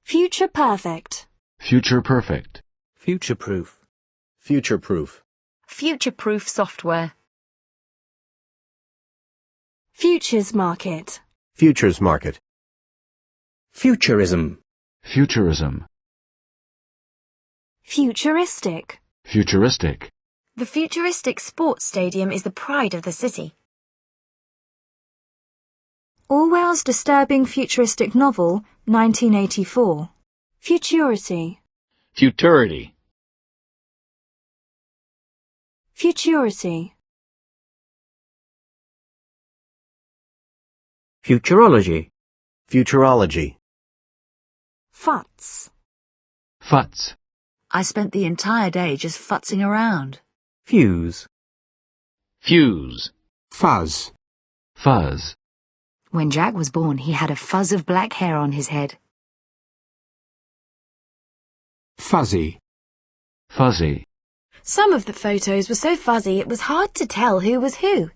Future perfect. Future perfect. Future-proof. Future-proof. Future-proof software. Futures market. Futures market. Futurism. Futurism. Futuristic. Futuristic. The futuristic sports stadium is the pride of the city. Orwell's disturbing futuristic novel, 1984. Futurity. Futurity. Futurity. Futurology. Futurology. Futz. Futz. I spent the entire day just futzing around. Fuse. Fuse. Fuzz. Fuzz. When Jack was born, he had a fuzz of black hair on his head. Fuzzy. Fuzzy. Some of the photos were so fuzzy it was hard to tell who was who.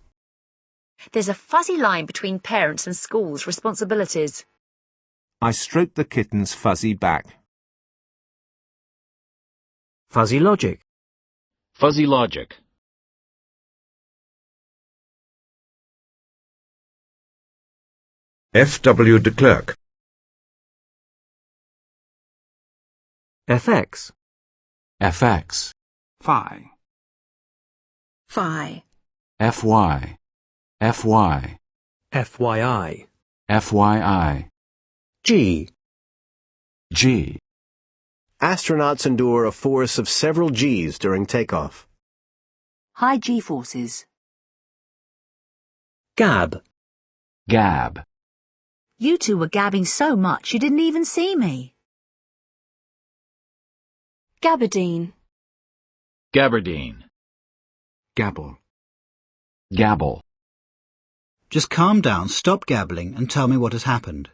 There's a fuzzy line between parents and schools' responsibilities. I stroked the kitten's fuzzy back. Fuzzy logic. Fuzzy logic. F.W. de Klerk. FX. FX. Phi. Phi. FY. FY. FYI. FYI. G. G. Astronauts endure a force of several Gs during takeoff. High G-forces. Gab. Gab. You two were gabbing so much you didn't even see me. Gabardine. Gabardine. Gabble. Gabble. Just calm down, stop gabbling, and tell me what has happened.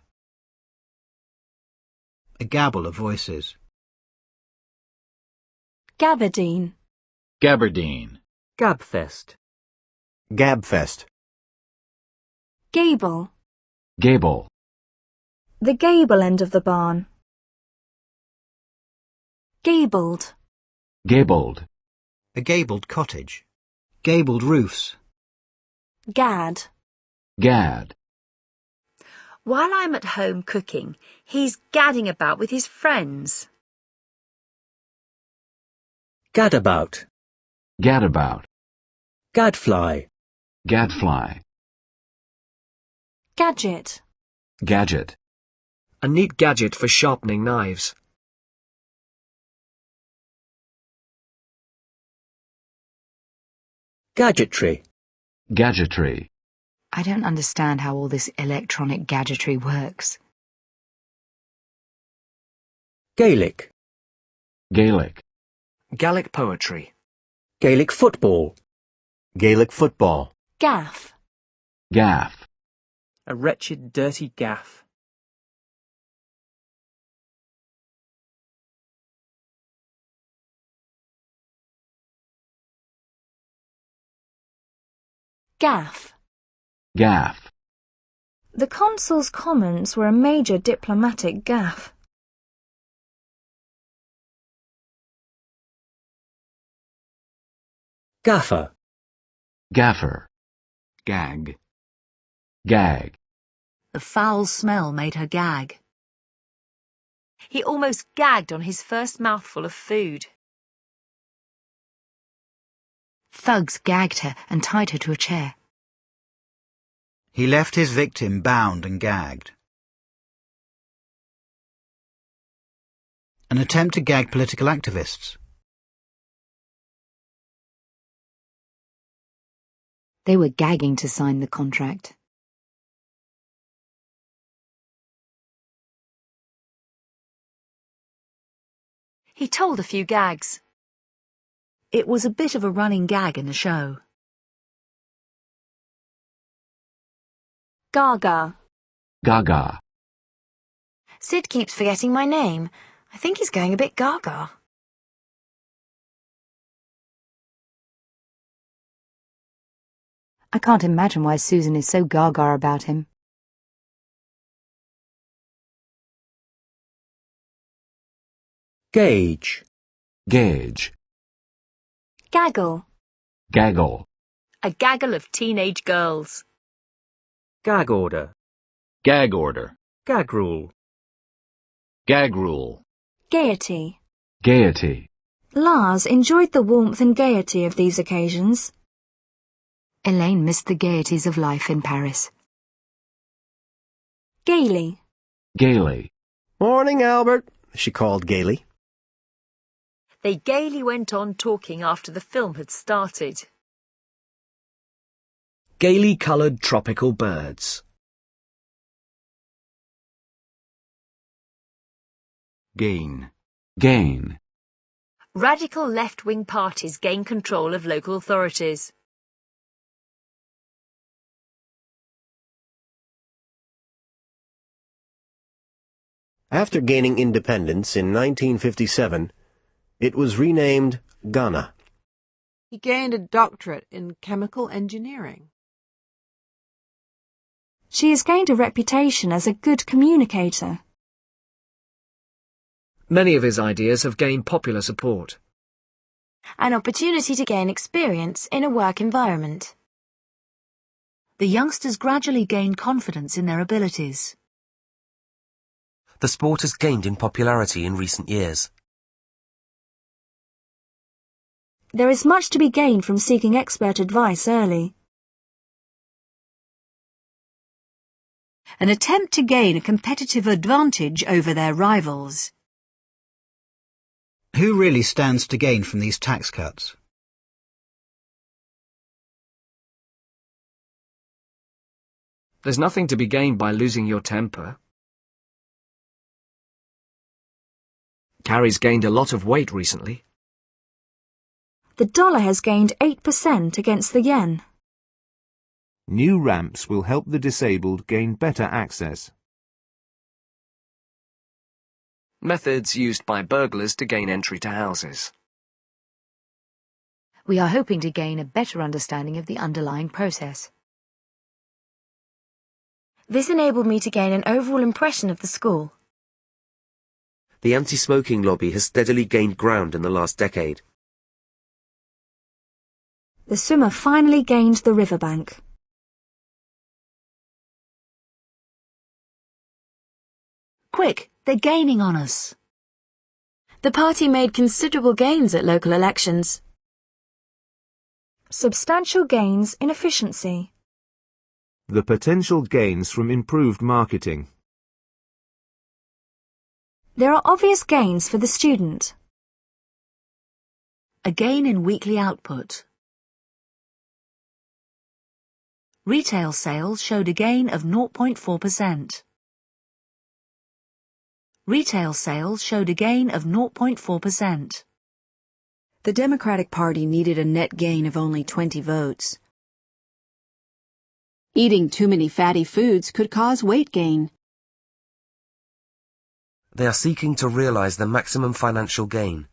A gabble of voices. Gabardine. Gabardine. Gabfest. Gabfest. Gable. Gable. The gable end of the barn. Gabled. Gabled. A gabled cottage. Gabled roofs. Gad. Gad. While I'm at home cooking, he's gadding about with his friends. Gadabout. Gadabout. Gadfly. Gadfly. Gadget. Gadget. A neat gadget for sharpening knives. Gadgetry. Gadgetry. I don't understand how all this electronic gadgetry works. Gaelic. Gaelic. Gallic poetry. Gaelic football. Gaelic football. Gaff. Gaff. A wretched, dirty gaff. Gaff. Gaff. The consul's comments were a major diplomatic gaffe. Gaffer. Gaffer. Gag. Gag. The foul smell made her gag. He almost gagged on his first mouthful of food. Thugs gagged her and tied her to a chair. He left his victim bound and gagged. An attempt to gag political activists. They were gagging to sign the contract. He told a few gags. It was a bit of a running gag in the show. Gaga. Gaga. Sid keeps forgetting my name. I think he's going a bit gaga. I can't imagine why Susan is so gaga about him. Gauge. Gauge. Gaggle. Gaggle. A gaggle of teenage girls. Gag order. Gag order. Gag rule. Gag rule. Gaiety. Gaiety. Lars enjoyed the warmth and gaiety of these occasions. Elaine missed the gaieties of life in Paris. Gaily. Gaily. Morning, Albert, she called gaily. They gaily went on talking after the film had started. Gaily coloured tropical birds. Gain. Gain. Radical left-wing parties gain control of local authorities. After gaining independence in 1957, it was renamed Ghana. He gained a doctorate in chemical engineering. She has gained a reputation as a good communicator. Many of his ideas have gained popular support. An opportunity to gain experience in a work environment. The youngsters gradually gained confidence in their abilities. The sport has gained in popularity in recent years. There is much to be gained from seeking expert advice early. An attempt to gain a competitive advantage over their rivals. Who really stands to gain from these tax cuts? There's nothing to be gained by losing your temper. Carrie's gained a lot of weight recently. The dollar has gained 8% against the yen. New ramps will help the disabled gain better access. Methods used by burglars to gain entry to houses. We are hoping to gain a better understanding of the underlying process. This enabled me to gain an overall impression of the school. The anti-smoking lobby has steadily gained ground in the last decade. The swimmer finally gained the riverbank. Quick, they're gaining on us. The party made considerable gains at local elections. Substantial gains in efficiency. The potential gains from improved marketing. There are obvious gains for the student. A gain in weekly output. Retail sales showed a gain of 0.4%. Retail sales showed a gain of 0.4%. The Democratic Party needed a net gain of only 20 votes. Eating too many fatty foods could cause weight gain. They are seeking to realize the maximum financial gain.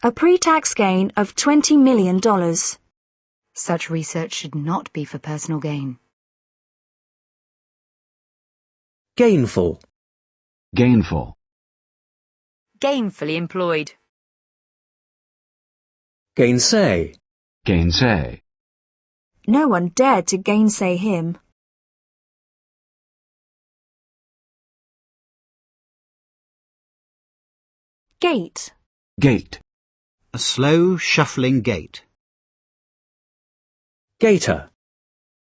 A pre-tax gain of $20 million. Such research should not be for personal gain. Gainful. Gainful. Gainfully employed. Gainsay. Gainsay. No one dared to gainsay him. Gait. Gait. A slow, shuffling gait. Gaiter.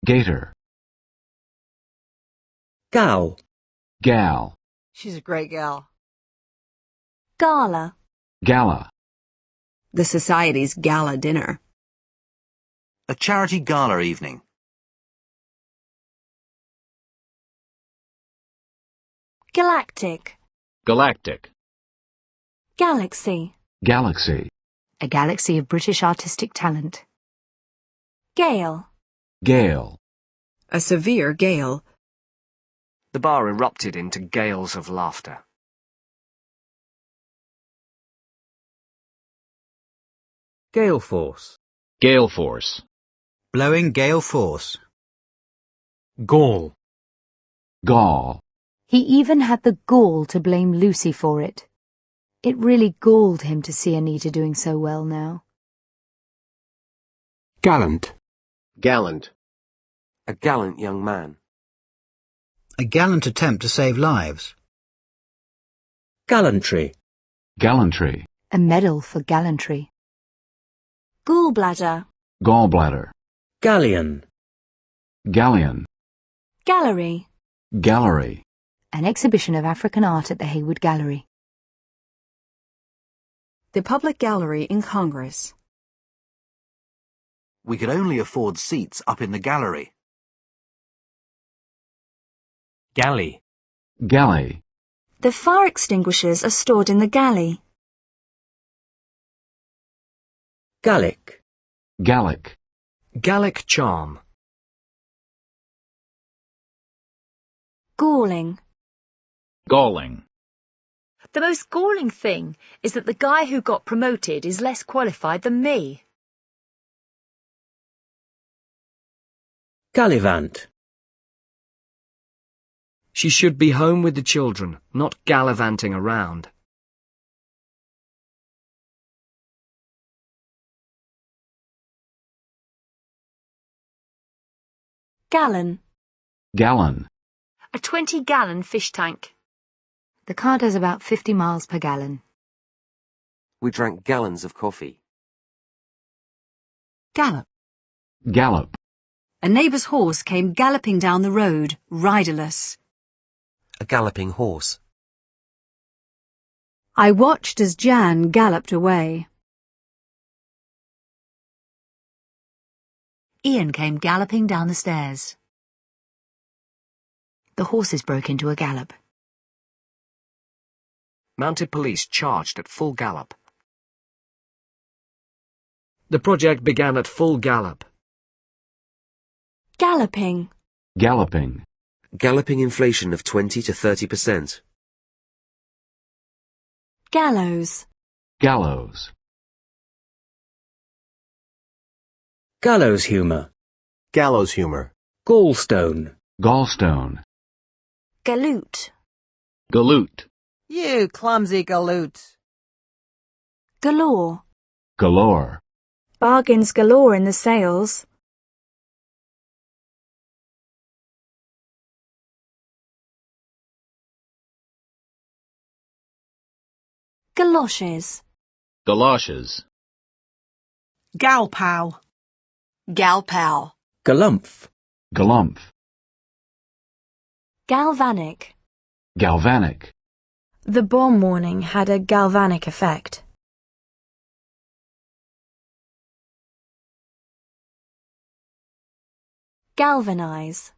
Gaiter. Gal. Gal. She's a great gal. Gala. Gala. The Society's gala dinner. A charity gala evening. Galactic. Galactic. Galaxy. Galaxy. A galaxy of British artistic talent. Gale. Gale. A severe gale. The bar erupted into gales of laughter. Gale force. Gale force. Blowing gale force. Gall. Gall. He even had the gall to blame Lucy for it. It really galled him to see Anita doing so well now. Gallant. Gallant. A gallant young man. A gallant attempt to save lives. Gallantry. Gallantry. A medal for gallantry. Gallbladder. Gallbladder. Galleon. Galleon. Gallery. Gallery. An exhibition of African art at the Hayward Gallery. The public gallery in Congress. We could only afford seats up in the gallery. Galley. Galley. The fire extinguishers are stored in the galley. Gallic. Gallic. Gallic charm. Galling. Galling. The most galling thing is that the guy who got promoted is less qualified than me. Gallivant. She should be home with the children, not gallivanting around. Gallon. Gallon. A 20-gallon fish tank. The car does about 50 miles per gallon. We drank gallons of coffee. Gallop. Gallop. A neighbour's horse came galloping down the road, riderless. A galloping horse. I watched as Jan galloped away. Ian came galloping down the stairs. The horses broke into a gallop. Mounted police charged at full gallop. The project began at full gallop. Galloping. Galloping. Galloping inflation of 20 to 30%. Gallows. Gallows. Gallows humour. Gallows humor. Gallstone. Gallstone. Galoot. Galoot. You clumsy galoot. Galore. Galore. Bargains galore in the sales. Galoshes. Galoshes. Galpow. Galpow. Galumph. Galumph. Galvanic. Galvanic. The bomb warning had a galvanic effect. Galvanize.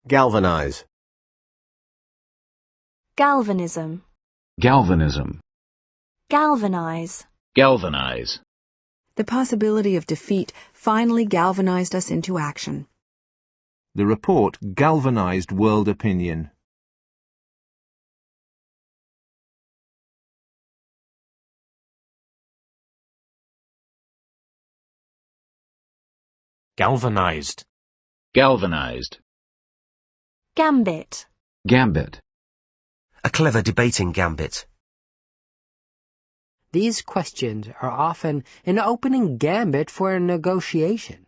Galvanize. Galvanism. Galvanism. Galvanize. Galvanize. The possibility of defeat finally galvanized us into action. The report galvanized world opinion. Galvanized. Galvanized. Gambit. Gambit. A clever debating gambit. These questions are often an opening gambit for a negotiation.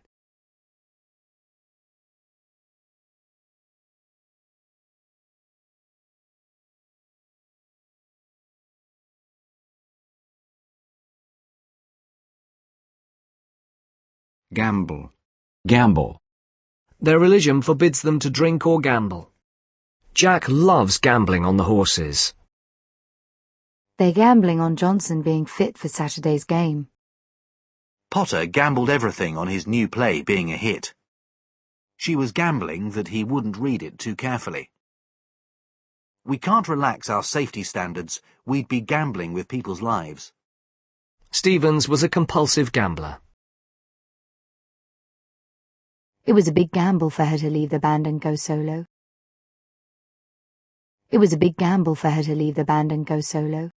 Gamble. Gamble. Their religion forbids them to drink or gamble. Jack loves gambling on the horses. They're gambling on Johnson being fit for Saturday's game. Potter gambled everything on his new play being a hit. She was gambling that he wouldn't read it too carefully. We can't relax our safety standards. We'd be gambling with people's lives. Stevens was a compulsive gambler. It was a big gamble for her to leave the band and go solo. It was a big gamble for her to leave the band and go solo.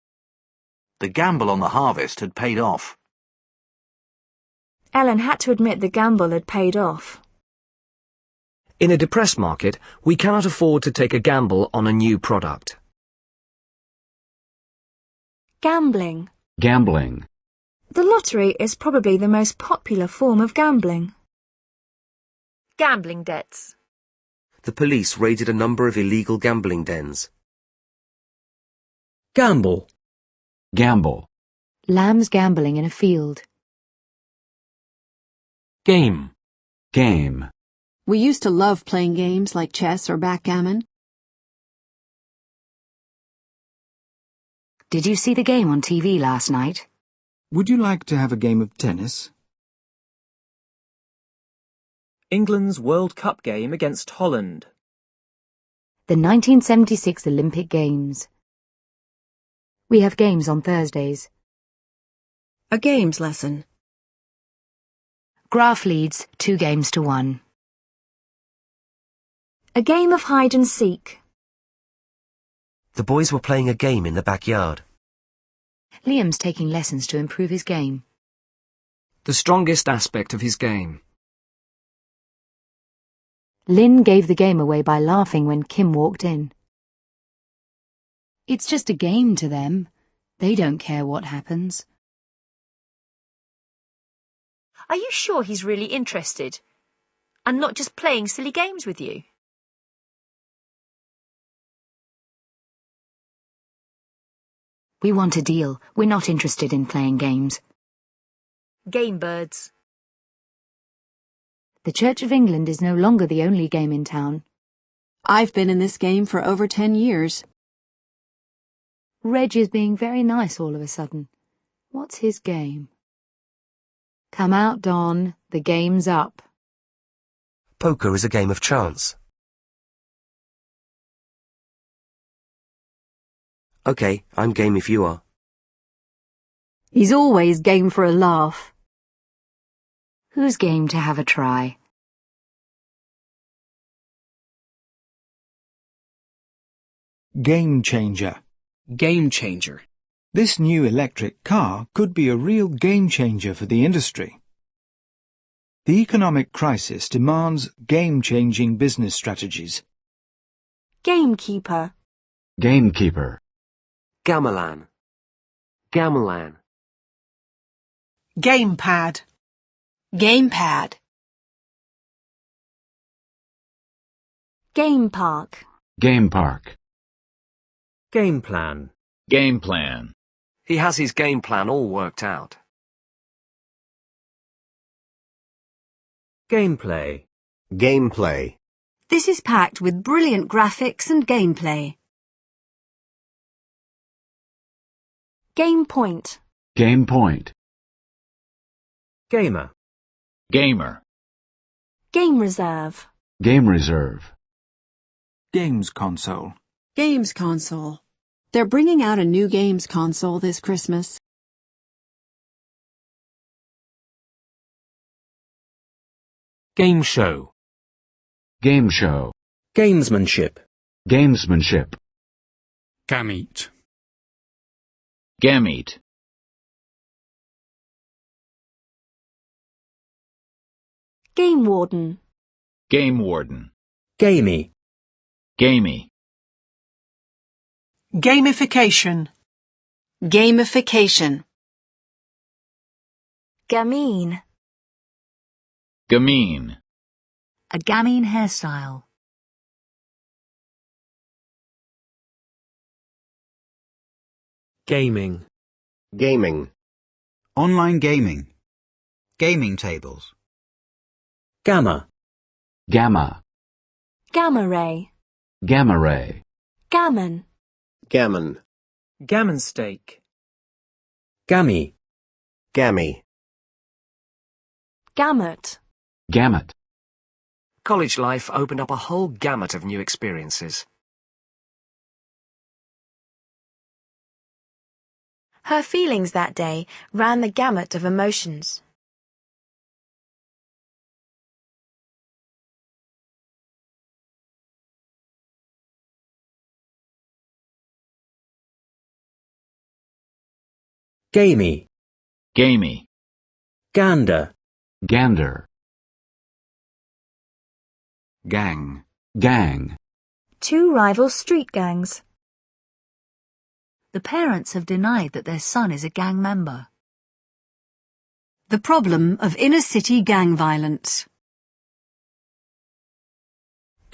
The gamble on the harvest had paid off. Ellen had to admit the gamble had paid off. In a depressed market, we cannot afford to take a gamble on a new product. Gambling. Gambling. The lottery is probably the most popular form of gambling. Gambling debts. The police raided a number of illegal gambling dens. Gamble. Gamble. Lambs gambling in a field. Game. Game. We used to love playing games like chess or backgammon. Did you see the game on TV last night? Would you like to have a game of tennis? England's World Cup game against Holland. The 1976 Olympic Games. We have games on Thursdays. A games lesson. Graph leads 2-1. A game of hide and seek. The boys were playing a game in the backyard. Liam's taking lessons to improve his game. The strongest aspect of his game. Lynn gave the game away by laughing when Kim walked in. It's just a game to them. They don't care what happens. Are you sure he's really interested? And not just playing silly games with you? We want a deal. We're not interested in playing games. Game birds. The Church of England is no longer the only game in town. I've been in this game for over 10 years. Reg is being very nice all of a sudden. What's his game? Come out, Don. The game's up. Poker is a game of chance. Okay, I'm game if you are. He's always game for a laugh. Who's game to have a try? Game changer. Game changer. This new electric car could be a real game changer for the industry. The economic crisis demands game-changing business strategies. Gamekeeper. Gamekeeper. Gamelan. Gamelan. Gamepad. Gamepad. Game park. Game park. Game plan. Game plan. He has his game plan all worked out. Gameplay. Gameplay. This is packed with brilliant graphics and gameplay. Game point. Game point. Gamer. Gamer. Game reserve. Game reserve. Games console. Games console. They're bringing out a new games console this Christmas. Game show. Game show. Gamesmanship. Gamesmanship. Gamete. Gamete. Game warden. Game warden. Gamey. Gamey. Gamification. Gamification. Gamine. Gamine. A gamine hairstyle. Gaming. Gaming. Online gaming. Gaming tables. Gamma. Gamma. Gamma ray. Gamma ray. Gammon. Gammon. Gammon steak. Gammy. Gammy. Gamut. Gamut. College life opened up a whole gamut of new experiences. Her feelings that day ran the gamut of emotions. Gamey. Gamey. Gander. Gander. Gang. Gang. Two rival street gangs. The parents have denied that their son is a gang member. The problem of inner-city gang violence.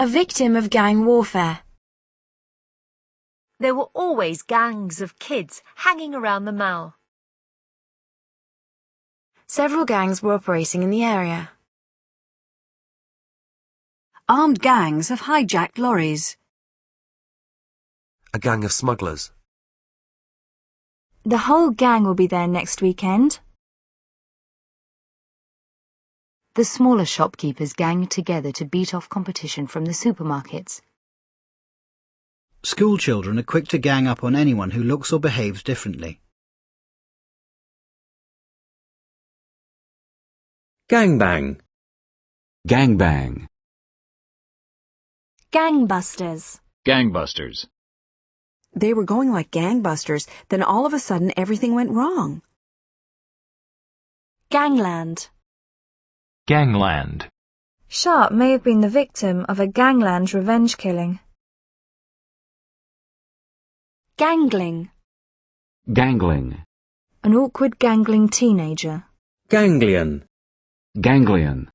A victim of gang warfare. There were always gangs of kids hanging around the mall. Several gangs were operating in the area. Armed gangs have hijacked lorries. A gang of smugglers. The whole gang will be there next weekend. The smaller shopkeepers gang together to beat off competition from the supermarkets. School children are quick to gang up on anyone who looks or behaves differently. Gangbang. Gangbang. Gangbusters. Gangbusters. They were going like gangbusters, then all of a sudden everything went wrong. Gangland. Gangland. Sharp may have been the victim of a gangland revenge killing. Gangling. Gangling. An awkward gangling teenager. Ganglion. Ganglion.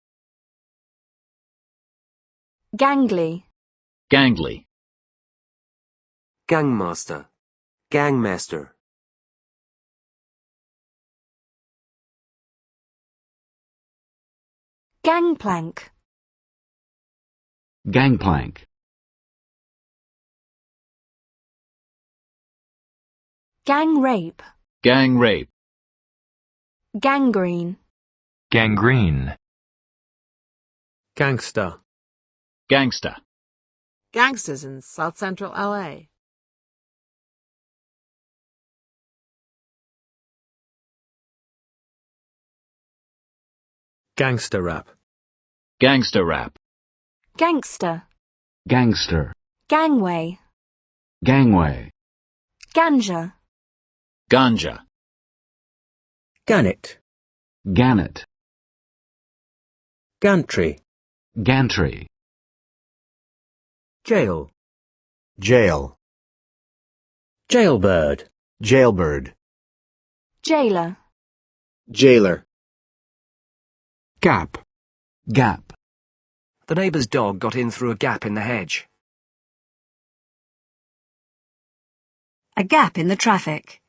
Gangly. Gangly. Gangmaster. Gangmaster. Gangplank. Gangplank. Gang rape. Gang rape. Gangrene. Gangrene. Gangster. Gangsta. Gangsters in South Central LA. Gangster rap. Gangster rap. Gangster. Gangster. Gangway. Gangway. Ganja. Ganja. Gannet. Gannet. Gantry. Gantry. Jail. Jail. Jailbird. Jailbird. Jailer. Jailer. Gap. Gap. The neighbour's dog got in through a gap in the hedge. A gap in the traffic.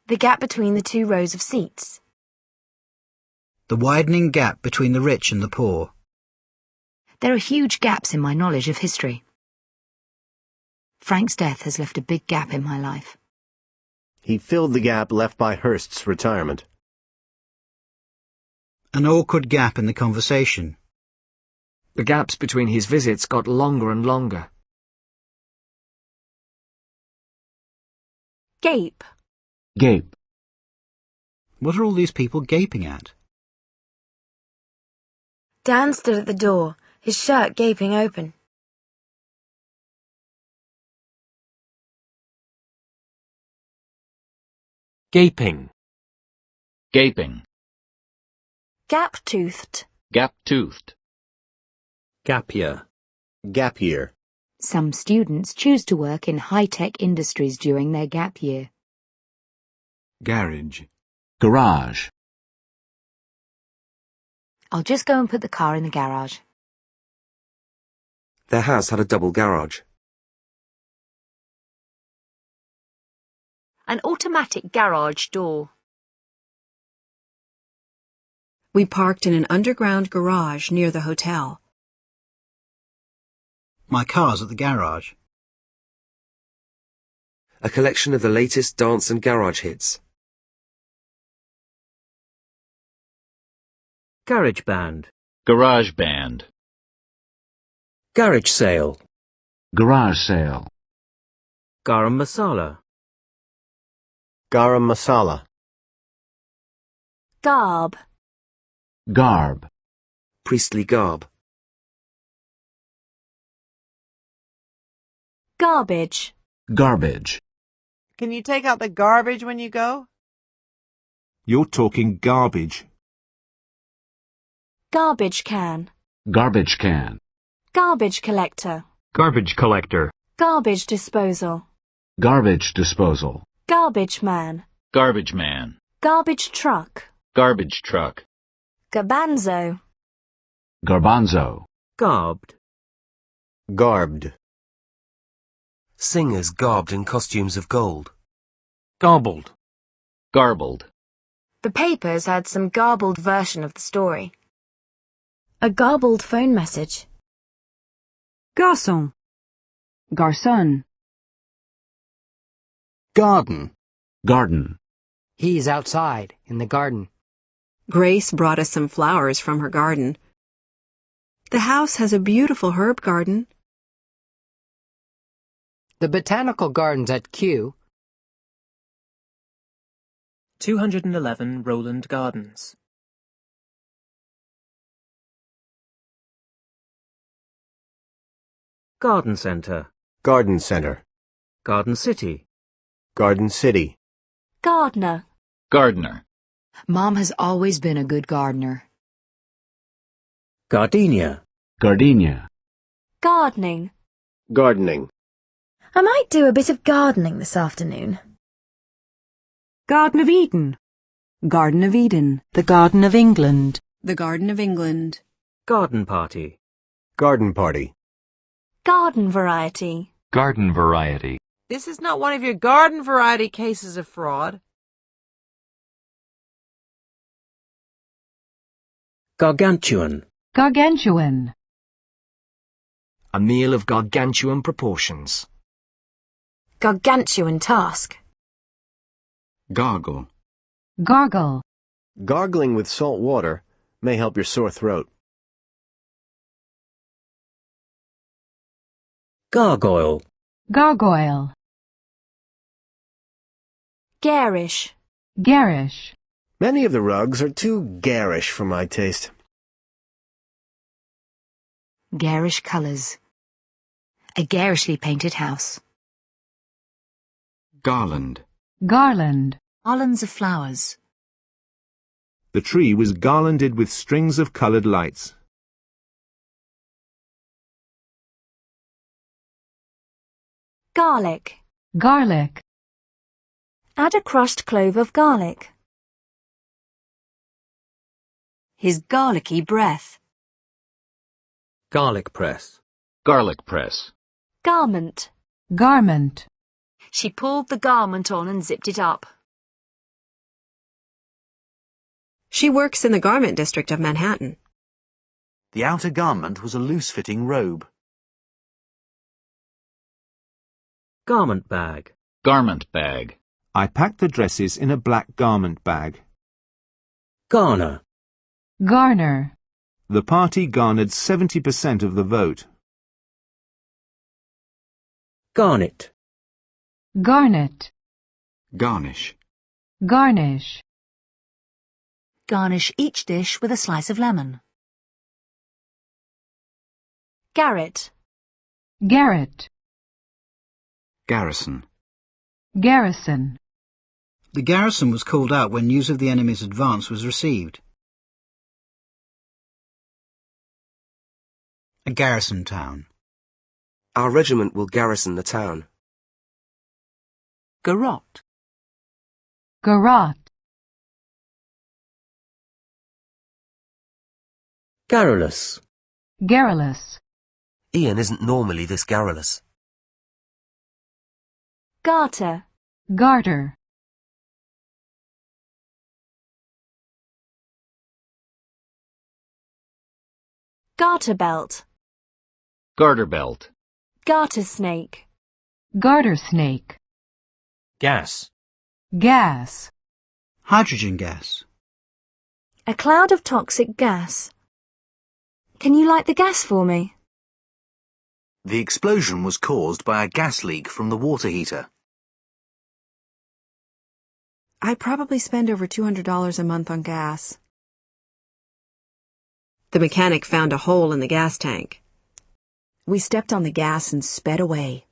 The gap between the two rows of seats. The widening gap between the rich and the poor. There are huge gaps in my knowledge of history. Frank's death has left a big gap in my life. He filled the gap left by Hearst's retirement. An awkward gap in the conversation. The gaps between his visits got longer and longer. Gape. Gape. What are all these people gaping at? Dan stood at the door, his shirt gaping open. Gaping. Gaping. Gap-toothed. Gap-toothed. Gap year. Gap year. Some students choose to work in high-tech industries during their gap year. Garage. Garage. I'll just go and put the car in the garage. Their house had a double garage. An automatic garage door. We parked in an underground garage near the hotel. My car's at the garage. A collection of the latest dance and garage hits. Garage band. Garage band. Garage sale. Garage sale. Garam masala. Garam masala. Garb. Garb. Priestly garb. Garbage. Garbage. Can you take out the garbage when you go? You're talking garbage. Garbage can. Garbage can. Garbage collector. Garbage collector. Garbage disposal. Garbage disposal. Garbage man. Garbage man. Garbage truck. Garbage truck. Garbanzo. Garbanzo. Garbed. Garbed. Singers garbed in costumes of gold. Garbled. Garbled. The papers had some garbled version of the story. A garbled phone message. Garçon. Garçon. Garden. Garden. He's outside, in the garden. Grace brought us some flowers from her garden. The house has a beautiful herb garden. The botanical gardens at Kew. 211 Roland Gardens. Garden centre. Garden center. Garden city. Garden city. Gardener. Gardener. Mom has always been a good gardener. Gardenia. Gardenia. Gardening. Gardening. I might do a bit of gardening this afternoon. Garden of Eden. Garden of Eden. The Garden of England. The Garden of England. Garden party. Garden party. Garden variety. Garden variety. This is not one of your garden variety cases of fraud. Gargantuan. Gargantuan. A meal of gargantuan proportions. Gargantuan task. Gargle. Gargle. Gargling with salt water may help your sore throat. Gargoyle. Gargoyle. Garish. Garish. Many of the rugs are too garish for my taste. Garish colours. A garishly painted house. Garland. Garland. Garlands of flowers. The tree was garlanded with strings of coloured lights. Garlic. Garlic. Add a crushed clove of garlic. His garlicky breath. Garlic press. Garlic press. Garment. Garment. She pulled the garment on and zipped it up. She works in the garment district of Manhattan. The outer garment was a loose-fitting robe. Garment bag. Garment bag. I packed the dresses in a black garment bag. Garner. Garner. The party garnered 70% of the vote. Garnet. Garnet. Garnish. Garnish. Garnish each dish with a slice of lemon. Garret. Garret. Garrison. Garrison. The garrison was called out when news of the enemy's advance was received. A garrison town. Our regiment will garrison the town. Garrote. Garrote. Garrulous. Garrulous. Ian isn't normally this garrulous. Garter. Garter. Garter belt. Garter belt. Garter snake. Garter snake. Gas. Gas. Hydrogen gas. A cloud of toxic gas. Can you light the gas for me? The explosion was caused by a gas leak from the water heater. I probably spend over $200 a month on gas. The mechanic found a hole in the gas tank. We stepped on the gas and sped away.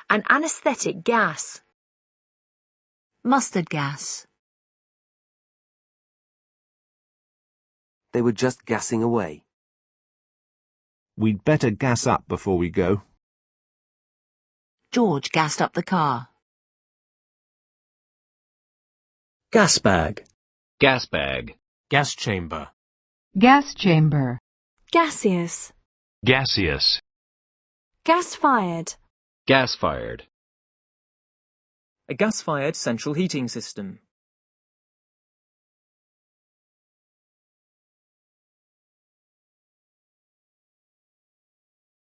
An anesthetic gas. Mustard gas. They were just gassing away. We'd better gas up before we go. George gassed up the car. Gas bag. Gas bag. Gas chamber. Gas chamber. Gaseous. Gaseous. Gas-fired. Gas-fired. A gas-fired central heating system.